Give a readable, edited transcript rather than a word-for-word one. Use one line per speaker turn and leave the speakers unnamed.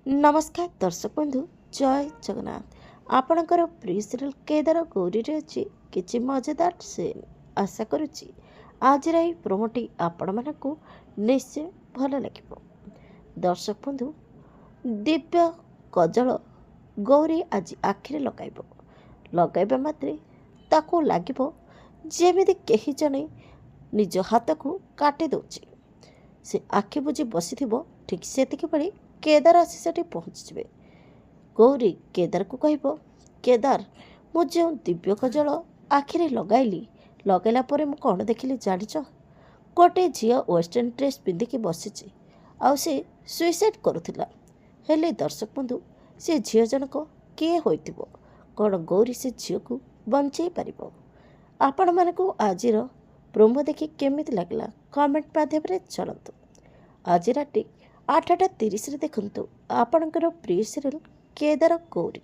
नमस्कार दर्शक बंधु जय जगन्नाथ आपणकर प्रिय सीरियल केदार गौरी रे अच्छी किसी मजेदार सीन आशा करुच्ची आज प्रोमोटी आपण मानक निश्चय भल लगे। दर्शक बंधु दिव्य कजल गौरी आज आखिरे लगाइबा मात्रे ताकू लागिबो जेमिति केही जने निज हाथ को काटी दउची। से आखि बुझी बसिथिबो ठीक सेतिकी बेले केदार आसी सेठी पहुँचीजे। गौरी केदार को कहब, केदार मु जो दिव्य कजल आखिरे लगैला परे मु कौन देखिली जानिच, गोटे झील वेस्टर्न ड्रेस पिंधिकी बसीची आउ से सुइसाइड करुला। हेले दर्शक बंधु से झील जनक किए होइथिबो, कौन गौरी से झील को बंचई पारिबो? आपण मानकु आजिर प्रोमो देखि केमिति लागला कमेंट माध्यम चलतु। आज राति 8:30 देखंतु आपणकर प्रिय सीरियल केदार गौरी।